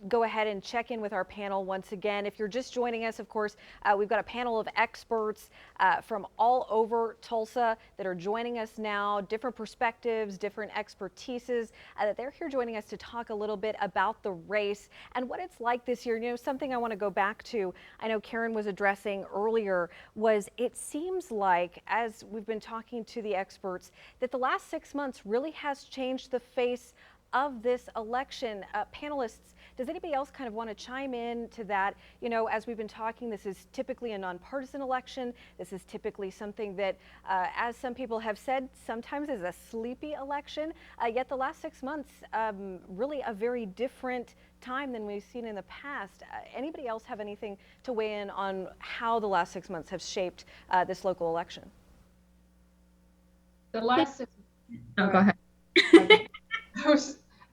go ahead and check in with our panel once again. If you're just joining us, of course, we've got a panel of experts from all over Tulsa that are joining us now, different perspectives, different expertises, that they're here joining us to talk a little bit about the race and what it's like this year. You know, something I want to go back to, I know Karen was addressing earlier, was it seems like, as we've been talking to the experts, that the last 6 months really has changed the face of this election. Panelists, does anybody else kind of want to chime in to that? You know, as we've been talking, this is typically a nonpartisan election. This is typically something that, as some people have said, sometimes is a sleepy election. Yet the last 6 months, really a very different time than we've seen in the past. Anybody else have anything to weigh in on how the last 6 months have shaped this local election? The last 6 Oh, go ahead.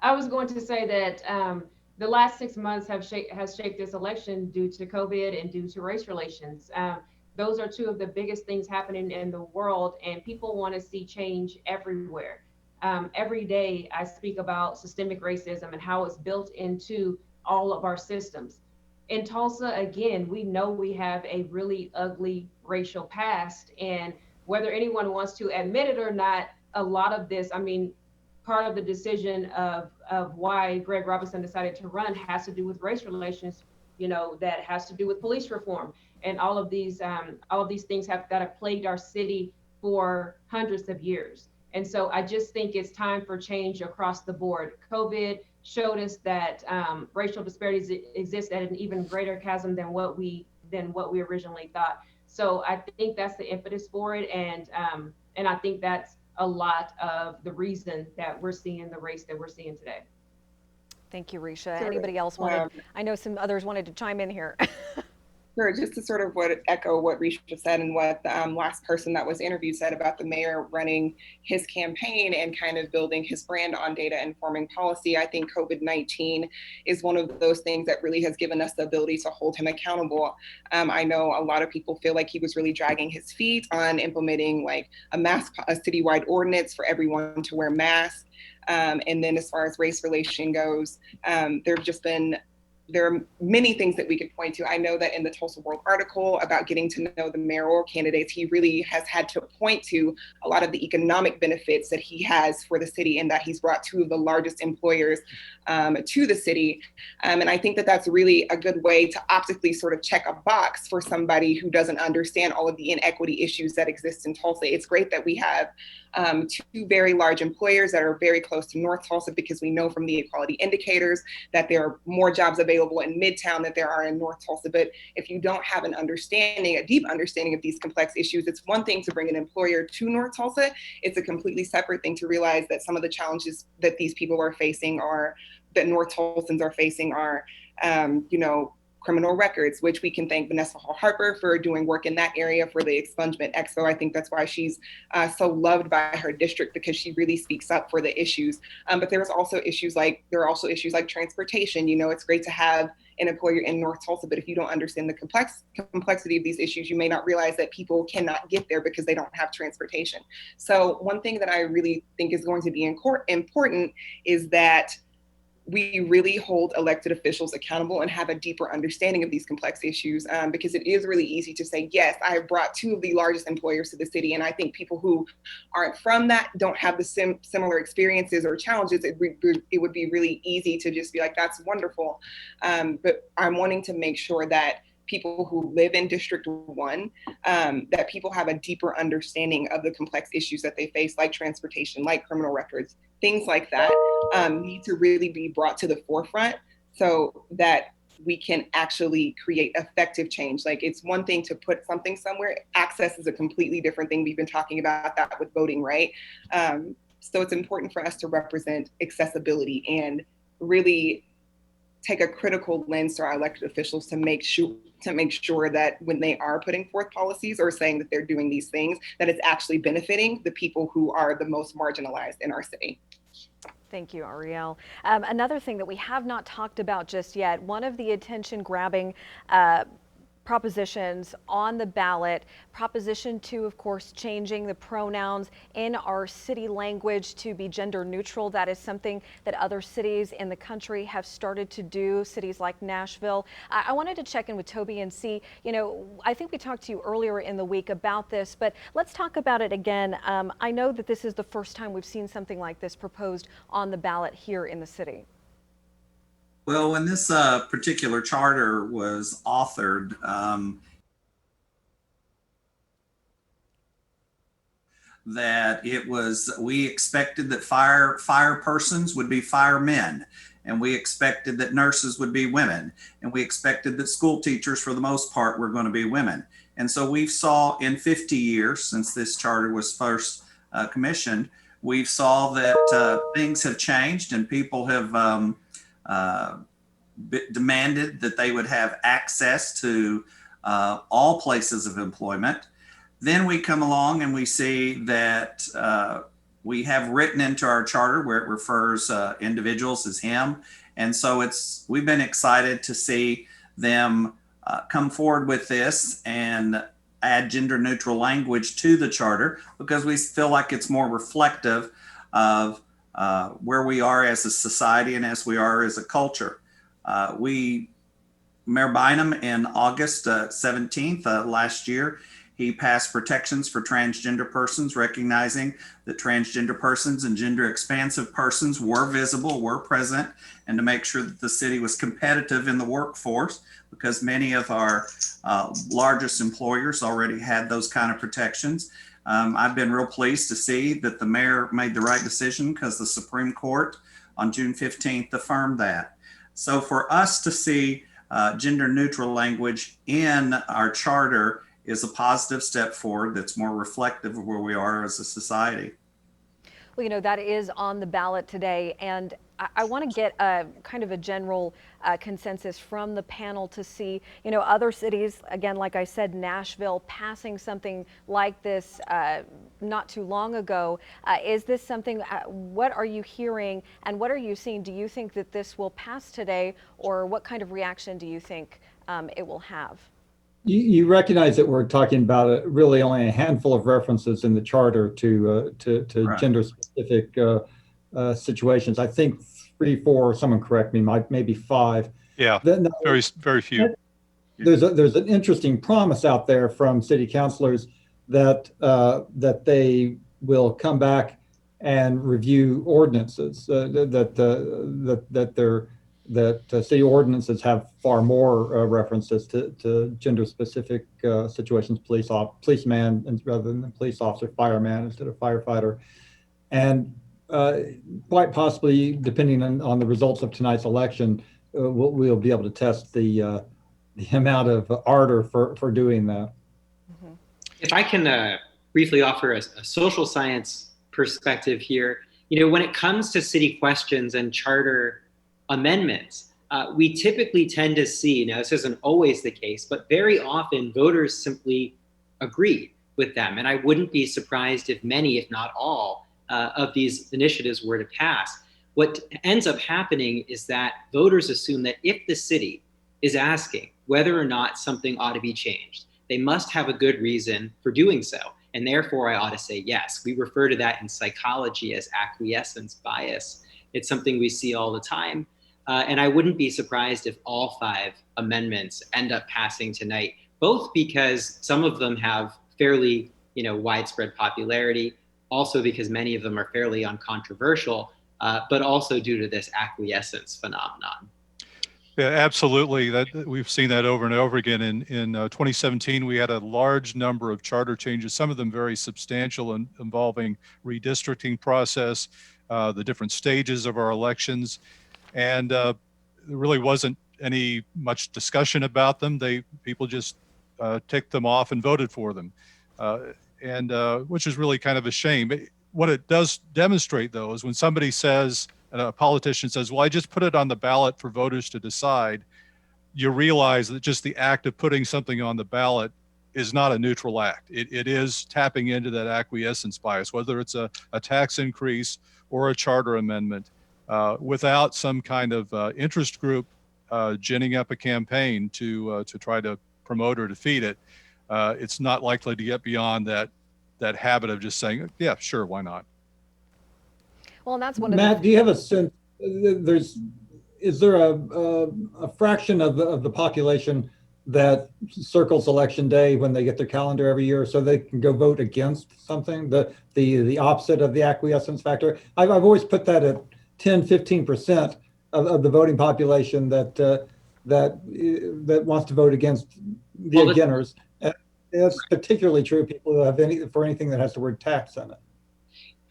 I was going to say that the last 6 months has shaped this election due to COVID and due to race relations. Those are two of the biggest things happening in the world, and people want to see change everywhere. Every day I speak about systemic racism and how it's built into all of our systems. In Tulsa, again, we know we have a really ugly racial past, and whether anyone wants to admit it or not, a lot of this, I mean, part of the decision of why Greg Robinson decided to run has to do with race relations, you know, that has to do with police reform and all of these things that have plagued our city for hundreds of years. And so I just think it's time for change across the board. COVID showed us that racial disparities exist at an even greater chasm than what we originally thought. So I think that's the impetus for it, and I think that's a lot of the reason that we're seeing the race that we're seeing today. Thank you, Risha. Anybody else wanted? I know some others wanted to chime in here. Sure, just to sort of echo what Risha said and what the last person that was interviewed said about the mayor running his campaign and kind of building his brand on data informing policy. I think COVID-19 is one of those things that really has given us the ability to hold him accountable. I know a lot of people feel like he was really dragging his feet on implementing like a citywide ordinance for everyone to wear masks. And then as far as race relation goes, there are many things that we could point to. I know that in the Tulsa World article about getting to know the mayoral candidates, he really has had to point to a lot of the economic benefits that he has for the city and that he's brought two of the largest employers to the city. And I think that that's really a good way to optically sort of check a box for somebody who doesn't understand all of the inequity issues that exist in Tulsa. It's great that we have two very large employers that are very close to North Tulsa, because we know from the equality indicators that there are more jobs available in Midtown than there are in North Tulsa. But if you don't have an understanding, a deep understanding of these complex issues, it's one thing to bring an employer to North Tulsa. It's a completely separate thing to realize that some of the challenges that these people are facing that North Tulsans are facing are, criminal records, which we can thank Vanessa Hall Harper for doing work in that area for the Expungement Expo. I think that's why she's so loved by her district, because she really speaks up for the issues. But there are also issues like transportation. You know, it's great to have an employer in North Tulsa, but if you don't understand the complexity of these issues, you may not realize that people cannot get there because they don't have transportation. So one thing that I really think is going to be important is that we really hold elected officials accountable and have a deeper understanding of these complex issues, because it is really easy to say, yes, I have brought two of the largest employers to the city. And I think people who aren't from that, don't have the similar experiences or challenges, it would be really easy to just be like, that's wonderful. But I'm wanting to make sure that people who live in District 1, that people have a deeper understanding of the complex issues that they face, like transportation, like criminal records, things like that, need to really be brought to the forefront so that we can actually create effective change. Like, it's one thing to put something somewhere. Access is a completely different thing. We've been talking about that with voting, right? So it's important for us to represent accessibility and really take a critical lens to our elected officials to make sure that when they are putting forth policies or saying that they're doing these things, that it's actually benefiting the people who are the most marginalized in our city. Thank you, Ariel. Another thing that we have not talked about just yet, one of the attention-grabbing propositions on the ballot. Proposition 2, of course, changing the pronouns in our city language to be gender neutral. That is something that other cities in the country have started to do, cities like Nashville. I wanted to check in with Toby and see, I think we talked to you earlier in the week about this, but let's talk about it again. I know that this is the first time we've seen something like this proposed on the ballot here in the city. Well, when this particular charter was authored, we expected that fire persons would be firemen, and we expected that nurses would be women, and we expected that school teachers, for the most part, were going to be women. And so we've saw in 50 years since this charter was first commissioned, we've saw that things have changed, and people have demanded that they would have access to all places of employment. Then we come along and we see that we have written into our charter where it refers individuals as him. And so we've been excited to see them come forward with this and add gender neutral language to the charter, because we feel like it's more reflective of where we are as a society and as we are as a culture. Mayor Bynum in August 17th last year, he passed protections for transgender persons, recognizing that transgender persons and gender expansive persons were visible, were present, and to make sure that the city was competitive in the workforce, because many of our largest employers already had those kind of protections. I've been real pleased to see that the mayor made the right decision, because the Supreme Court on June 15th affirmed that. So for us to see gender neutral language in our charter is a positive step forward that's more reflective of where we are as a society. Well, that is on the ballot today, and I want to get a kind of a general consensus from the panel to see, other cities, again, like I said, Nashville, passing something like this not too long ago. Is this something, what are you hearing and what are you seeing? Do you think that this will pass today, or what kind of reaction do you think it will have? You recognize that we're talking about really only a handful of references in the charter to Right. gender-specific situations. I think 3, 4. Someone correct me. Maybe 5. Yeah, very, very few. There's an interesting promise out there from city councilors that that they will come back and review ordinances. That city ordinances have far more references to gender-specific situations, policeman rather than police officer, fireman instead of firefighter. And quite possibly, depending on the results of tonight's election, we'll be able to test the amount of ardor for doing that. Mm-hmm. If I can briefly offer a social science perspective here, when it comes to city questions and charter amendments, we typically tend to see, now this isn't always the case, but very often voters simply agree with them. And I wouldn't be surprised if many, if not all, of these initiatives were to pass. What ends up happening is that voters assume that if the city is asking whether or not something ought to be changed, they must have a good reason for doing so. And therefore, I ought to say yes. We refer to that in psychology as acquiescence bias. It's something we see all the time. And I wouldn't be surprised if all 5 amendments end up passing tonight, both because some of them have fairly, widespread popularity, also because many of them are fairly uncontroversial, but also due to this acquiescence phenomenon. Yeah, absolutely. We've seen that over and over again. In 2017, we had a large number of charter changes, some of them very substantial, and involving redistricting process, the different stages of our elections. And there really wasn't much discussion about them. People just ticked them off and voted for them, and which is really kind of a shame. What it does demonstrate, though, is when somebody says, and a politician says, well, I just put it on the ballot for voters to decide, you realize that just the act of putting something on the ballot is not a neutral act. It is tapping into that acquiescence bias, whether it's a tax increase or a charter amendment, without some kind of interest group ginning up a campaign to try to promote or defeat it, it's not likely to get beyond that habit of just saying, yeah, sure, why not? Well, and that's one of Matt, do you have a sense, is there a fraction of the population that circles election day when they get their calendar every year so they can go vote against something, the opposite of the acquiescence factor? I've always put that at 10-15% of the voting population that wants to vote against the beginners. That's particularly true people who have anything that has the word tax in it.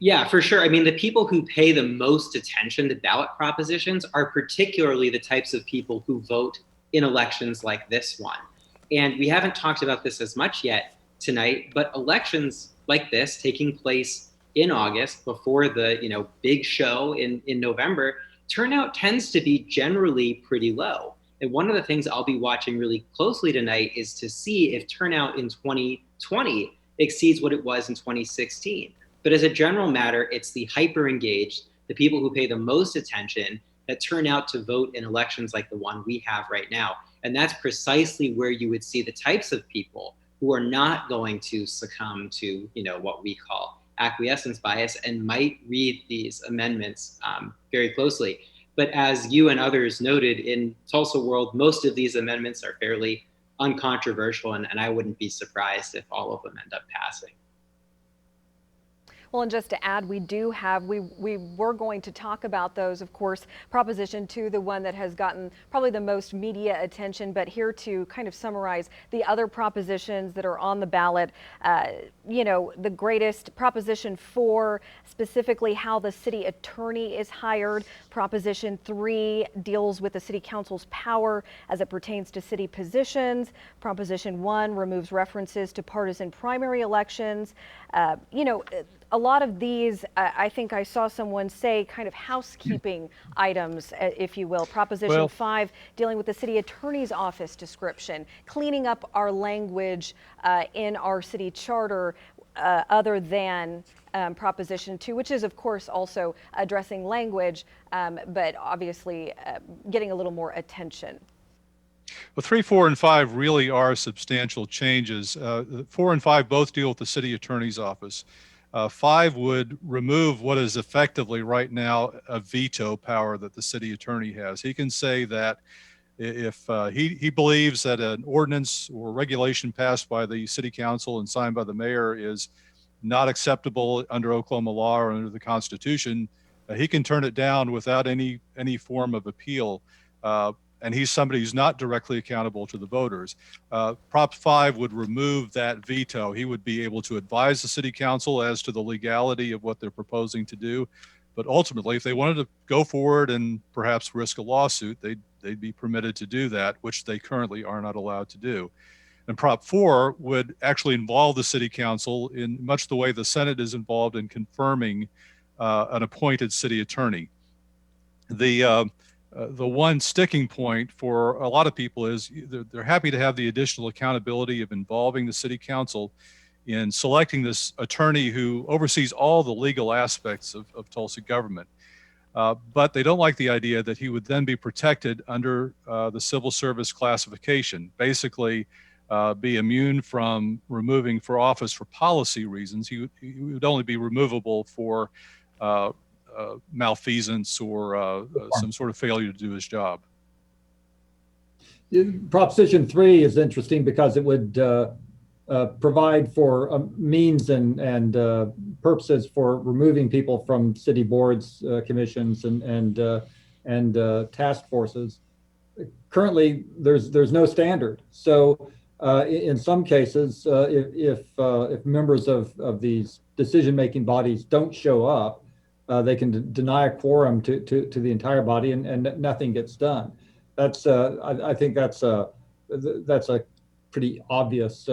Yeah, for sure. I mean, the people who pay the most attention to ballot propositions are particularly the types of people who vote in elections like this one. And we haven't talked about this as much yet tonight, but elections like this taking place in August before the big show in November, turnout tends to be generally pretty low. And one of the things I'll be watching really closely tonight is to see if turnout in 2020 exceeds what it was in 2016. But as a general matter, it's the hyper engaged, the people who pay the most attention that turn out to vote in elections like the one we have right now. And that's precisely where you would see the types of people who are not going to succumb to, what we call acquiescence bias and might read these amendments very closely. But as you and others noted, in Tulsa world, most of these amendments are fairly uncontroversial, and I wouldn't be surprised if all of them end up passing. Well, and just to add, we were going to talk about those, of course. Proposition 2, the one that has gotten probably the most media attention, but here to kind of summarize the other propositions that are on the ballot, the greatest, Proposition 4, specifically how the city attorney is hired. Proposition 3 deals with the city council's power as it pertains to city positions. Proposition 1 removes references to partisan primary elections. A lot of these, I think I saw someone say, kind of housekeeping items, if you will. Proposition 5 dealing with the city attorney's office description, cleaning up our language in our city charter other than Proposition 2, which is, of course, also addressing language, but obviously getting a little more attention. Well, 3, 4, and 5 really are substantial changes. 4 and 5 both deal with the city attorney's office. 5 would remove what is effectively right now a veto power that the city attorney has. He can say that if he believes that an ordinance or regulation passed by the city council and signed by the mayor is not acceptable under Oklahoma law or under the Constitution, he can turn it down without any form of appeal. And he's somebody who's not directly accountable to the voters. Prop 5 would remove that veto. He would be able to advise the city council as to the legality of what they're proposing to do. But ultimately, if they wanted to go forward and perhaps risk a lawsuit, they'd be permitted to do that, which they currently are not allowed to do. And Prop 4 would actually involve the city council in much the way the Senate is involved in confirming an appointed city attorney. The one sticking point for a lot of people is they're happy to have the additional accountability of involving the city council in selecting this attorney who oversees all the legal aspects of Tulsa government. But they don't like the idea that he would then be protected under the civil service classification, basically be immune from removing for office for policy reasons. He would only be removable for malfeasance or some sort of failure to do his job. Proposition 3 is interesting because it would provide for means and purposes for removing people from city boards, commissions, and task forces. Currently, there's no standard. So in some cases, if members of these decision-making bodies don't show up, they can deny a quorum to the entire body, and nothing gets done. That's I think that's a pretty obvious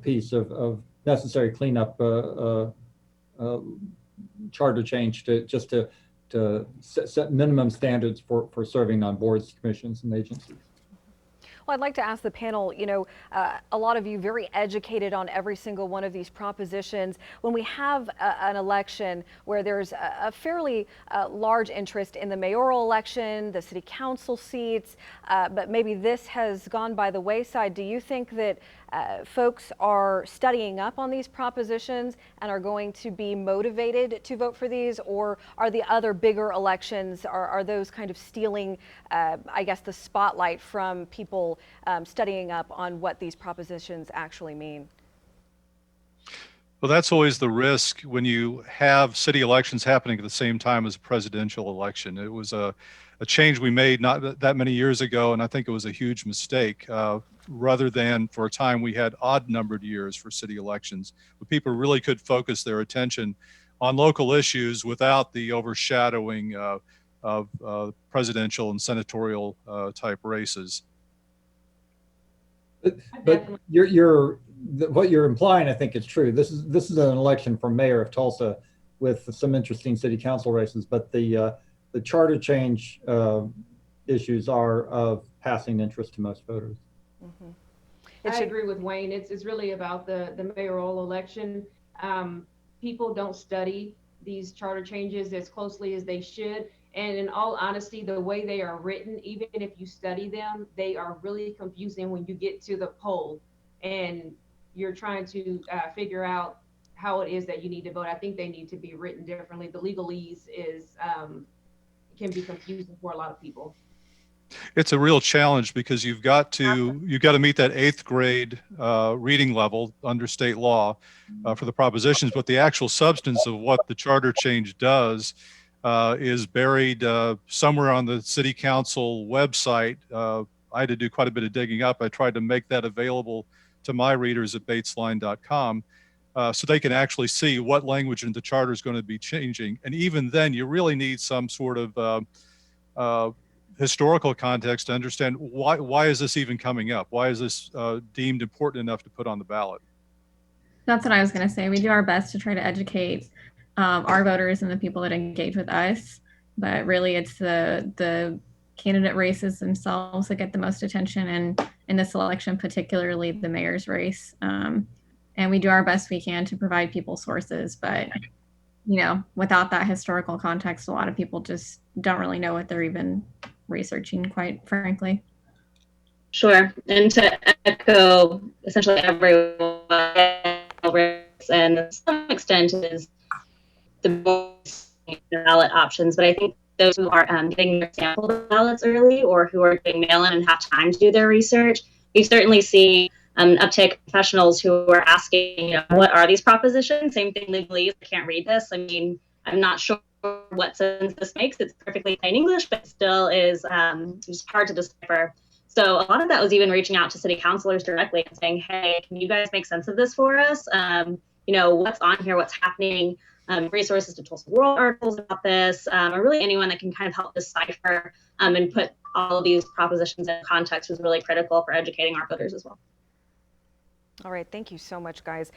piece of necessary cleanup charter change to set minimum standards for serving on boards, commissions, and agencies. Well, I'd like to ask the panel, a lot of you very educated on every single one of these propositions. When we have an election where there's a fairly large interest in the mayoral election, the city council seats, but maybe this has gone by the wayside, do you think that folks are studying up on these propositions and are going to be motivated to vote for these, or are the other bigger elections, are those kind of stealing, I guess, the spotlight from people studying up on what these propositions actually mean? Well, that's always the risk when you have city elections happening at the same time as a presidential election. It was a change we made not that many years ago, and I think it was a huge mistake. Rather than for a time we had odd numbered years for city elections, but people really could focus their attention on local issues without the overshadowing of presidential and senatorial type races. But what you're implying, I think, is true. This is an election for mayor of Tulsa with some interesting city council races, but the charter change issues are of passing interest to most voters. Mm-hmm. I agree with Wayne. It's really about the mayoral election. People don't study these charter changes as closely as they should. And in all honesty, the way they are written, even if you study them, they are really confusing when you get to the poll and you're trying to figure out how it is that you need to vote. I think they need to be written differently. The legalese can be confusing for a lot of people. It's a real challenge because you've got to meet that 8th grade reading level under state law for the propositions, but the actual substance of what the charter change does is buried somewhere on the city council website. I had to do quite a bit of digging up. I tried to make that available to my readers at batesline.com so they can actually see what language in the charter is going to be changing. And even then, you really need some sort of historical context to understand why is this even coming up? Why is this deemed important enough to put on the ballot? That's what I was going to say. We do our best to try to educate our voters and the people that engage with us, but really it's the candidate races themselves that get the most attention, and in this election, particularly the mayor's race. And we do our best we can to provide people sources, but without that historical context, a lot of people just don't really know what they're even researching, quite frankly. Sure. And to echo essentially everyone, and to some extent is the ballot options, but I think those who are getting their sample ballots early or who are doing mail-in and have time to do their research, we certainly see an uptick of professionals who are asking, what are these propositions? Same thing legally, I can't read this. I mean, I'm not sure what sense this makes. It's perfectly plain English, but still is just hard to decipher. So a lot of that was even reaching out to city councilors directly and saying, hey, can you guys make sense of this for us? What's on here, what's happening, resources to Tulsa World articles about this, or really anyone that can kind of help decipher and put all of these propositions in context was really critical for educating our voters as well. All right, thank you so much, guys.